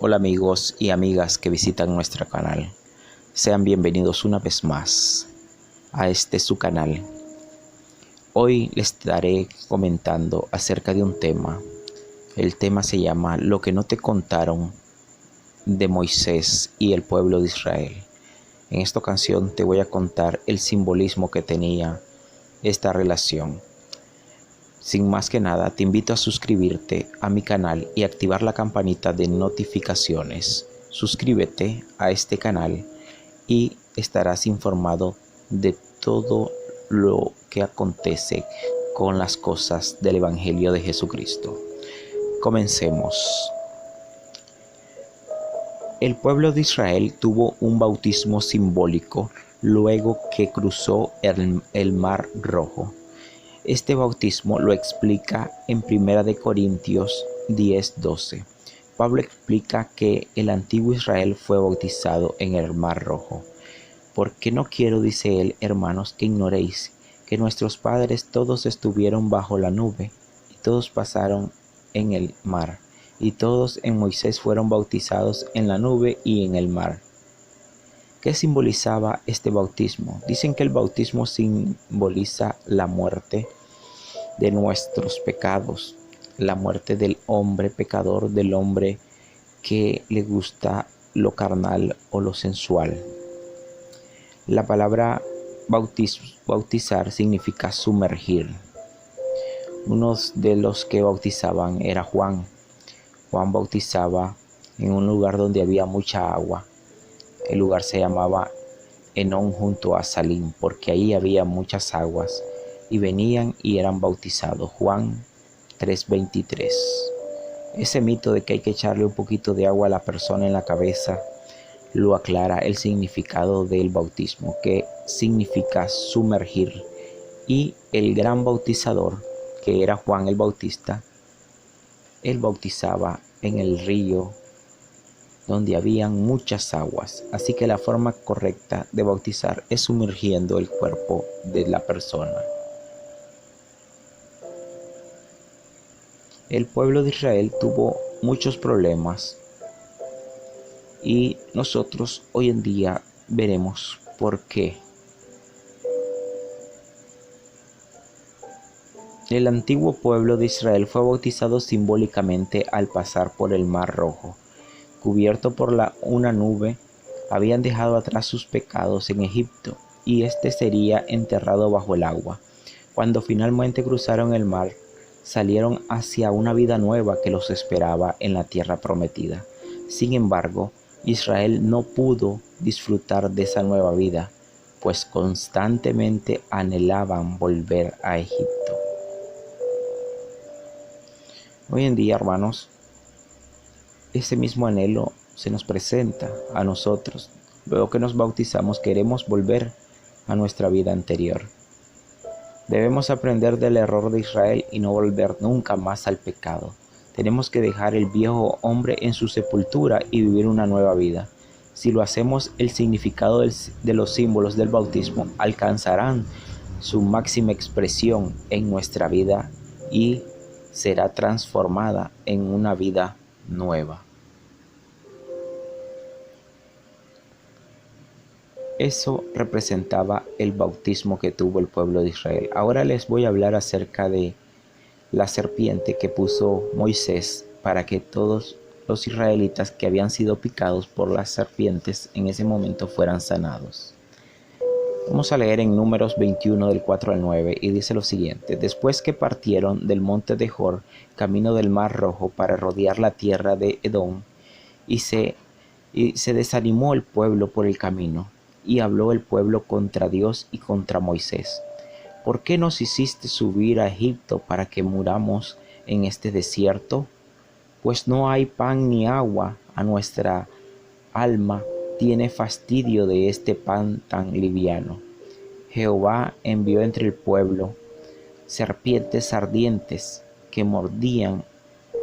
Hola amigos y amigas que visitan nuestro canal. Sean bienvenidos una vez más a este su canal. Hoy les estaré comentando acerca de un tema. El tema se llama Lo que no te contaron de Moisés y el pueblo de Israel. En esta ocasión te voy a contar el simbolismo que tenía esta relación. Sin más que nada, te invito a suscribirte a mi canal y activar la campanita de notificaciones. Suscríbete a este canal y estarás informado de todo lo que acontece con las cosas del Evangelio de Jesucristo. Comencemos. El pueblo de Israel tuvo un bautismo simbólico luego que cruzó el Mar Rojo. Este bautismo lo explica en 1 Corintios 10:12. Pablo explica que el antiguo Israel fue bautizado en el Mar Rojo. Porque no quiero, dice él, hermanos, que ignoréis que nuestros padres todos estuvieron bajo la nube, y todos pasaron en el mar, y todos en Moisés fueron bautizados en la nube y en el mar. ¿Qué simbolizaba este bautismo? Dicen que el bautismo simboliza la muerte de nuestros pecados, la muerte del hombre pecador, del hombre que le gusta lo carnal o lo sensual. La palabra bautizar significa sumergir. Uno de los que bautizaban era Juan. Juan bautizaba en un lugar donde había mucha agua. El lugar se llamaba Enón junto a Salim, porque ahí había muchas aguas y venían y eran bautizados. Juan 3:23. Ese mito de que hay que echarle un poquito de agua a la persona en la cabeza lo aclara el significado del bautismo, que significa sumergir. Y el gran bautizador, que era Juan el Bautista, él bautizaba en el río donde habían muchas aguas. Así que la forma correcta de bautizar es sumergiendo el cuerpo de la persona. El pueblo de Israel tuvo muchos problemas y nosotros hoy en día veremos por qué. El antiguo pueblo de Israel fue bautizado simbólicamente al pasar por el Mar Rojo. Cubierto por una nube, habían dejado atrás sus pecados en Egipto, y este sería enterrado bajo el agua. Cuando finalmente cruzaron el mar, salieron hacia una vida nueva que los esperaba en la tierra prometida. Sin embargo, Israel no pudo disfrutar de esa nueva vida, pues constantemente anhelaban volver a Egipto. Hoy en día, hermanos, ese mismo anhelo se nos presenta a nosotros. Luego que nos bautizamos, queremos volver a nuestra vida anterior. Debemos aprender del error de Israel y no volver nunca más al pecado. Tenemos que dejar el viejo hombre en su sepultura y vivir una nueva vida. Si lo hacemos, el significado de los símbolos del bautismo alcanzarán su máxima expresión en nuestra vida y será transformada en una vida nueva. Eso representaba el bautismo que tuvo el pueblo de Israel. Ahora les voy a hablar acerca de la serpiente que puso Moisés para que todos los israelitas que habían sido picados por las serpientes en ese momento fueran sanados. Vamos a leer en Números 21 del 4 al 9 y dice lo siguiente: Después que partieron del monte de Jor, camino del Mar Rojo, para rodear la tierra de Edom, y se desanimó el pueblo por el camino, y habló el pueblo contra Dios y contra Moisés. ¿Por qué nos hiciste subir a Egipto para que muramos en este desierto? Pues no hay pan ni agua, a nuestra alma tiene fastidio de este pan tan liviano. Jehová envió entre el pueblo serpientes ardientes que mordían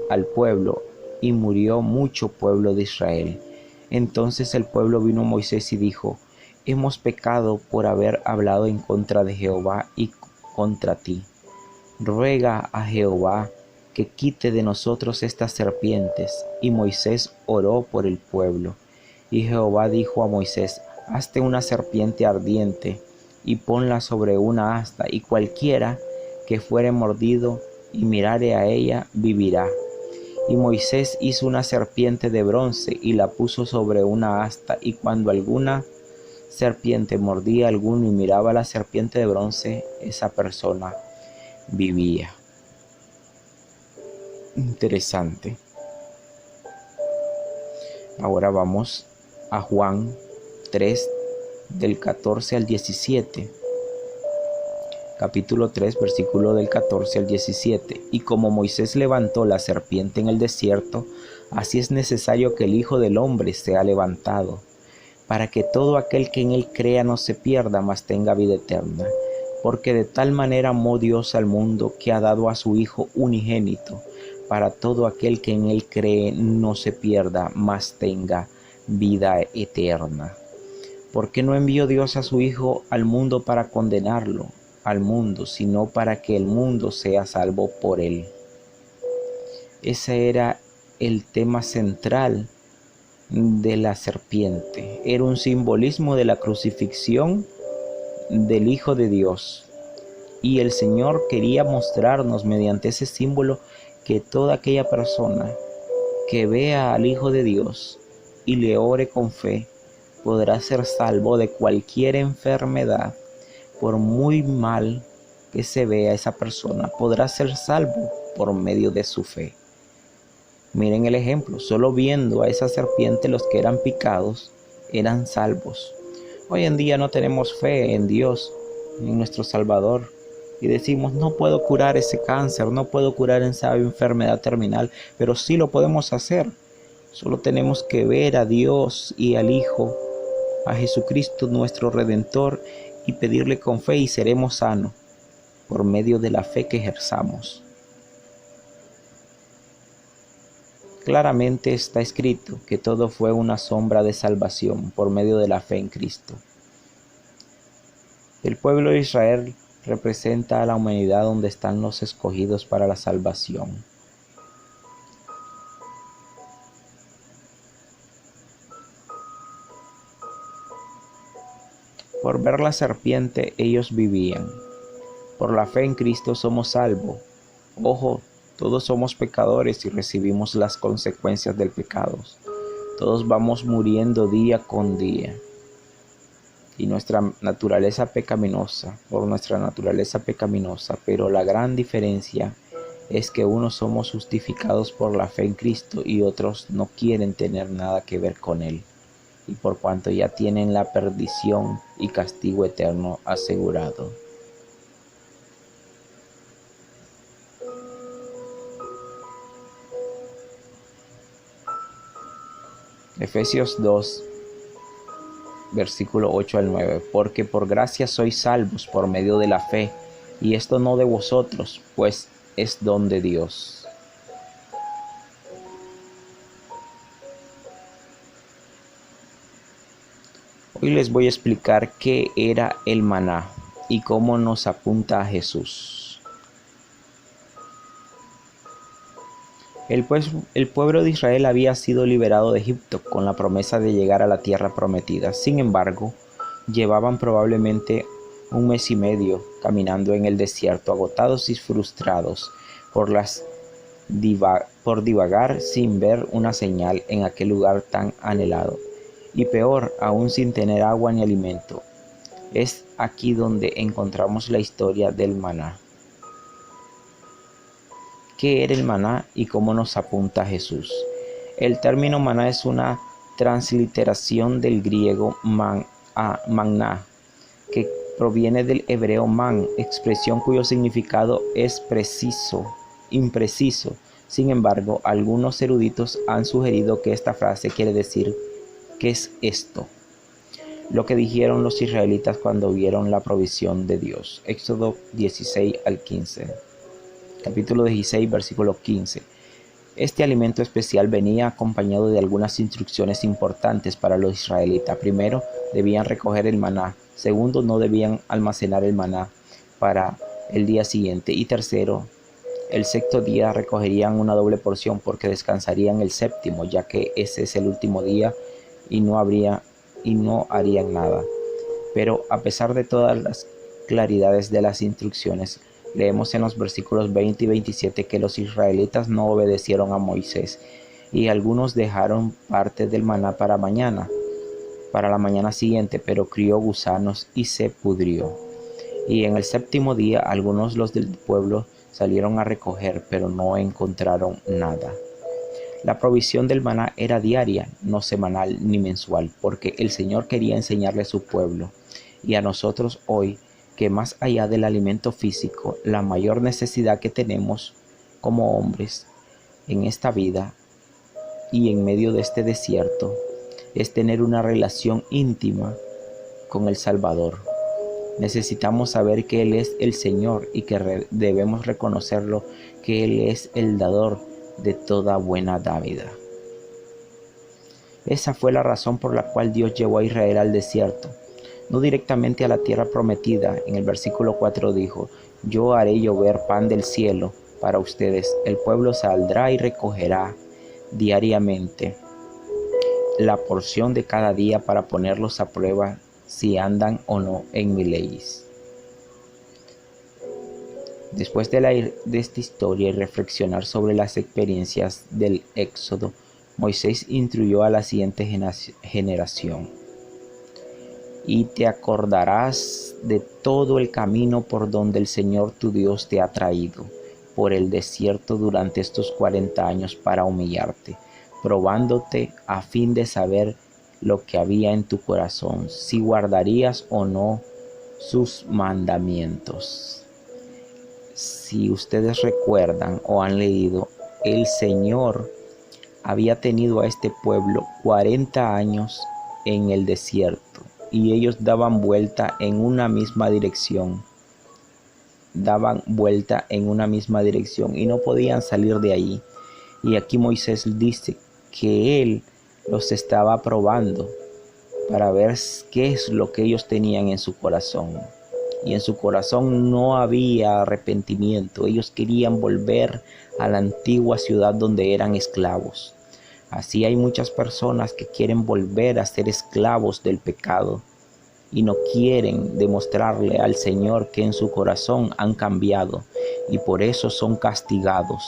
al pueblo, y murió mucho pueblo de Israel. Entonces el pueblo vino a Moisés y dijo: Hemos pecado por haber hablado en contra de Jehová y contra ti. Ruega a Jehová que quite de nosotros estas serpientes. Y Moisés oró por el pueblo. Y Jehová dijo a Moisés: hazte una serpiente ardiente, y ponla sobre una asta, y cualquiera que fuere mordido y mirare a ella, vivirá. Y Moisés hizo una serpiente de bronce, y la puso sobre una asta, y cuando alguna serpiente mordía a alguno y miraba a la serpiente de bronce, esa persona vivía. Interesante. Ahora vamos a Juan 3, del 14 al 17. Capítulo 3, versículo del 14 al 17. Y como Moisés levantó la serpiente en el desierto, así es necesario que el Hijo del Hombre sea levantado, para que todo aquel que en él crea no se pierda, mas tenga vida eterna. Porque de tal manera amó Dios al mundo, que ha dado a su Hijo unigénito, para todo aquel que en él cree no se pierda, mas tenga vida eterna. ¿Por qué no envió Dios a su Hijo al mundo para condenarlo al mundo, sino para que el mundo sea salvo por él? Ese era el tema central de la serpiente. Era un simbolismo de la crucifixión del Hijo de Dios. Y el Señor quería mostrarnos mediante ese símbolo que toda aquella persona que vea al Hijo de Dios y le ore con fe, podrá ser salvo de cualquier enfermedad. Por muy mal que se vea esa persona, podrá ser salvo por medio de su fe. Miren el ejemplo, solo viendo a esa serpiente los que eran picados eran salvos. Hoy en día no tenemos fe en Dios, en nuestro Salvador, y decimos: no puedo curar ese cáncer, no puedo curar esa enfermedad terminal, pero sí lo podemos hacer. Solo tenemos que ver a Dios y al Hijo, a Jesucristo nuestro Redentor, y pedirle con fe, y seremos sanos por medio de la fe que ejerzamos. Claramente está escrito que todo fue una sombra de salvación por medio de la fe en Cristo. El pueblo de Israel representa a la humanidad, donde están los escogidos para la salvación. Por ver la serpiente ellos vivían. Por la fe en Cristo somos salvos. Ojo, todos somos pecadores y recibimos las consecuencias del pecado. Todos vamos muriendo día con día. Y nuestra naturaleza pecaminosa, pero la gran diferencia es que unos somos justificados por la fe en Cristo y otros no quieren tener nada que ver con Él, y por cuanto ya tienen la perdición y castigo eterno asegurado. Efesios 2, versículo 8 al 9. Porque por gracia sois salvos por medio de la fe, y esto no de vosotros, pues es don de Dios. Hoy les voy a explicar qué era el maná y cómo nos apunta a Jesús. El pueblo de Israel había sido liberado de Egipto con la promesa de llegar a la tierra prometida. Sin embargo, llevaban probablemente 1 mes y medio caminando en el desierto, agotados y frustrados por divagar sin ver una señal en aquel lugar tan anhelado, y peor aún, sin tener agua ni alimento. Es aquí donde encontramos la historia del maná. ¿Qué era el maná y cómo nos apunta Jesús? El término maná es una transliteración del griego manna, que proviene del hebreo man, expresión cuyo significado es impreciso. Sin embargo, algunos eruditos han sugerido que esta frase quiere decir: ¿qué es esto? Lo que dijeron los israelitas cuando vieron la provisión de Dios. Éxodo 16 al 15. Capítulo 16, versículo 15. Este alimento especial venía acompañado de algunas instrucciones importantes para los israelitas. Primero, debían recoger el maná. Segundo, no debían almacenar el maná para el día siguiente. Y tercero, El sexto día recogerían una doble porción porque descansarían el séptimo, ya que ese es el último día y no harían nada. Pero a pesar de todas las claridades de las instrucciones, leemos en los versículos 20 y 27 que los israelitas no obedecieron a Moisés y algunos dejaron parte del maná para la mañana siguiente, pero crió gusanos y se pudrió. Y en el séptimo día algunos los del pueblo salieron a recoger, pero no encontraron nada. La provisión del maná era diaria, no semanal ni mensual, porque el Señor quería enseñarle a su pueblo y a nosotros hoy que más allá del alimento físico, la mayor necesidad que tenemos como hombres en esta vida y en medio de este desierto es tener una relación íntima con el Salvador. Necesitamos saber que Él es el Señor y que debemos reconocerlo, que Él es el dador de toda buena dádiva. Esa fue la razón por la cual Dios llevó a Israel al desierto, no directamente a la tierra prometida. En el versículo 4 dijo: yo haré llover pan del cielo para ustedes, el pueblo saldrá y recogerá diariamente la porción de cada día para ponerlos a prueba si andan o no en mis leyes. Después de esta historia y reflexionar sobre las experiencias del Éxodo, Moisés instruyó a la siguiente generación: y te acordarás de todo el camino por donde el Señor tu Dios te ha traído por el desierto durante estos 40 años para humillarte, probándote a fin de saber lo que había en tu corazón, si guardarías o no sus mandamientos. Si ustedes recuerdan o han leído, el Señor había tenido a este pueblo 40 años en el desierto y ellos daban vuelta en una misma dirección. Y no podían salir de ahí. Y aquí Moisés dice que él los estaba probando para ver qué es lo que ellos tenían en su corazón. Y en su corazón no había arrepentimiento. Ellos querían volver a la antigua ciudad donde eran esclavos. Así hay muchas personas que quieren volver a ser esclavos del pecado y no quieren demostrarle al Señor que en su corazón han cambiado, y por eso son castigados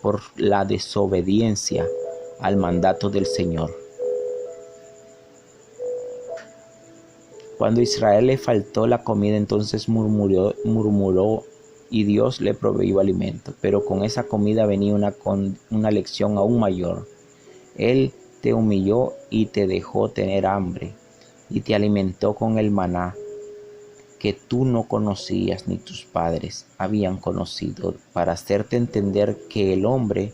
por la desobediencia al mandato del Señor. Cuando a Israel le faltó la comida, entonces murmuró y Dios le proveyó alimento, pero con esa comida venía una lección aún mayor. Él te humilló y te dejó tener hambre y te alimentó con el maná que tú no conocías ni tus padres habían conocido, para hacerte entender que el hombre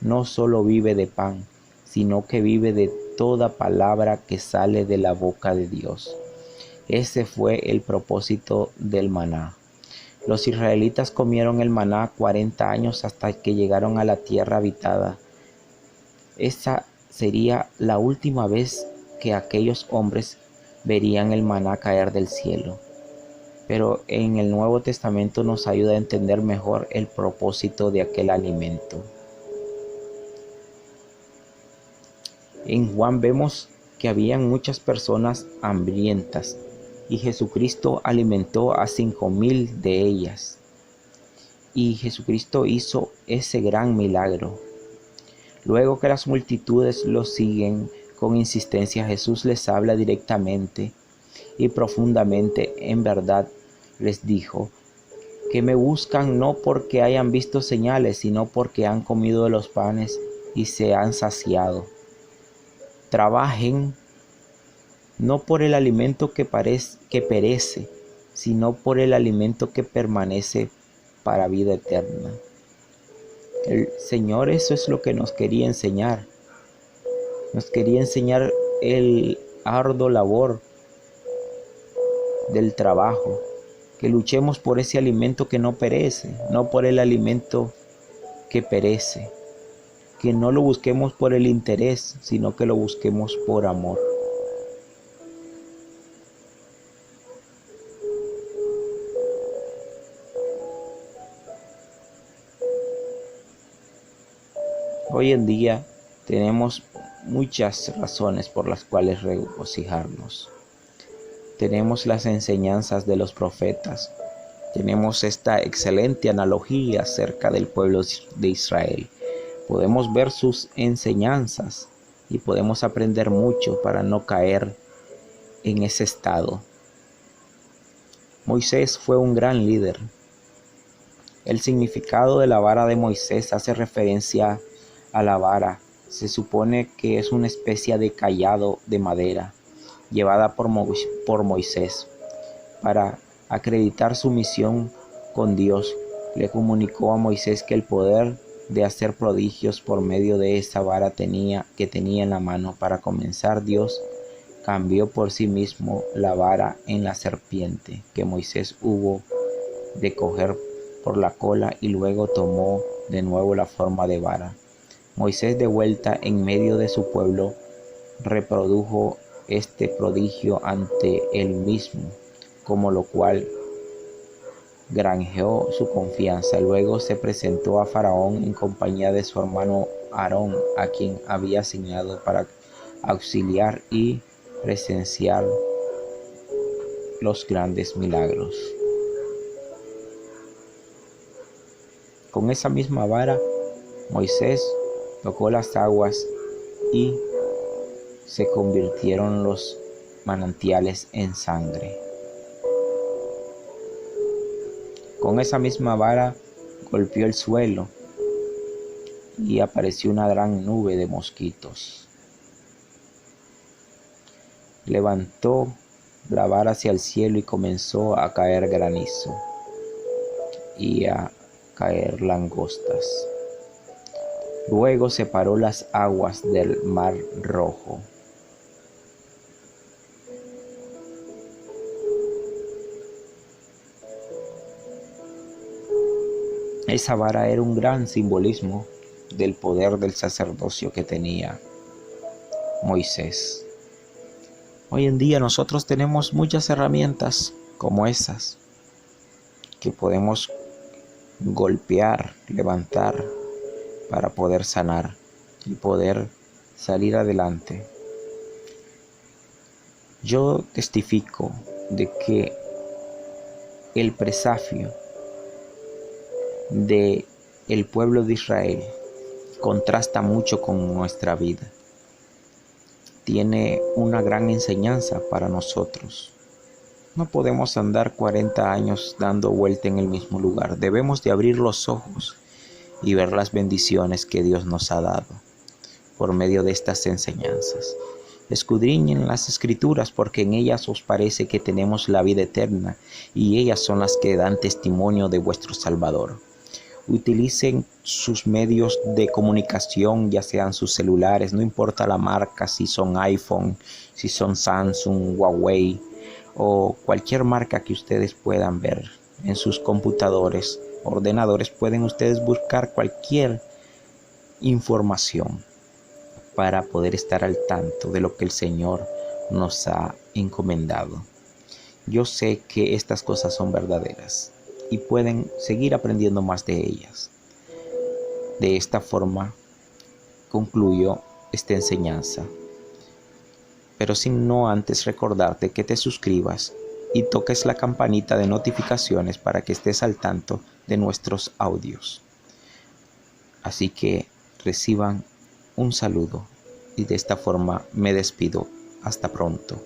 no solo vive de pan, sino que vive de toda palabra que sale de la boca de Dios. Ese fue el propósito del maná. Los israelitas comieron el maná 40 años hasta que llegaron a la tierra habitada. Esa sería la última vez que aquellos hombres verían el maná caer del cielo. Pero en el Nuevo Testamento nos ayuda a entender mejor el propósito de aquel alimento. En Juan vemos que habían muchas personas hambrientas y Jesucristo alimentó a 5,000 de ellas. Y Jesucristo hizo ese gran milagro. Luego que las multitudes lo siguen con insistencia, Jesús les habla directamente y profundamente. En verdad les dijo que me buscan no porque hayan visto señales, sino porque han comido de los panes y se han saciado. Trabajen no por el alimento que perece, sino por el alimento que permanece para vida eterna. El Señor eso es lo que nos quería enseñar. Nos quería enseñar el arduo labor del trabajo. Que luchemos por ese alimento que no perece, no por el alimento que perece. Que no lo busquemos por el interés, sino que lo busquemos por amor. Hoy en día tenemos muchas razones por las cuales regocijarnos. Tenemos las enseñanzas de los profetas. Tenemos esta excelente analogía acerca del pueblo de Israel. Podemos ver sus enseñanzas y podemos aprender mucho para no caer en ese estado. Moisés fue un gran líder. El significado de la vara de Moisés hace referencia a la vara. Se supone que es una especie de cayado de madera llevada por Moisés. Para acreditar su misión con Dios, le comunicó a Moisés que el poder de hacer prodigios por medio de esa vara que tenía en la mano. Para comenzar, Dios cambió por sí mismo la vara en la serpiente que Moisés hubo de coger por la cola y luego tomó de nuevo la forma de vara. Moisés, de vuelta en medio de su pueblo, reprodujo este prodigio ante él mismo, como lo cual granjeó su confianza. Luego se presentó a Faraón en compañía de su hermano Aarón, a quien había asignado para auxiliar y presenciar los grandes milagros. Con esa misma vara, Moisés tocó las aguas y se convirtieron los manantiales en sangre. Con esa misma vara golpeó el suelo y apareció una gran nube de mosquitos. Levantó la vara hacia el cielo y comenzó a caer granizo y a caer langostas. Luego separó las aguas del Mar Rojo. Esa vara era un gran simbolismo del poder del sacerdocio que tenía Moisés. Hoy en día nosotros tenemos muchas herramientas como esas que podemos golpear, levantar para poder sanar y poder salir adelante. Yo testifico de que el presagio de el pueblo de Israel contrasta mucho con nuestra vida. Tiene una gran enseñanza para nosotros. No podemos andar 40 años dando vuelta en el mismo lugar. Debemos de abrir los ojos y ver las bendiciones que Dios nos ha dado por medio de estas enseñanzas. Escudriñen las Escrituras, porque en ellas os parece que tenemos la vida eterna, y ellas son las que dan testimonio de vuestro Salvador. Utilicen sus medios de comunicación, ya sean sus celulares, no importa la marca, si son iPhone, si son Samsung, Huawei o cualquier marca que ustedes puedan ver en sus computadores, ordenadores. Pueden ustedes buscar cualquier información para poder estar al tanto de lo que el Señor nos ha encomendado. Yo sé que estas cosas son verdaderas y pueden seguir aprendiendo más de ellas. De esta forma concluyo esta enseñanza, pero sin no antes recordarte que te suscribas y toques la campanita de notificaciones para que estés al tanto de nuestros audios. Así que reciban un saludo y de esta forma me despido. Hasta pronto.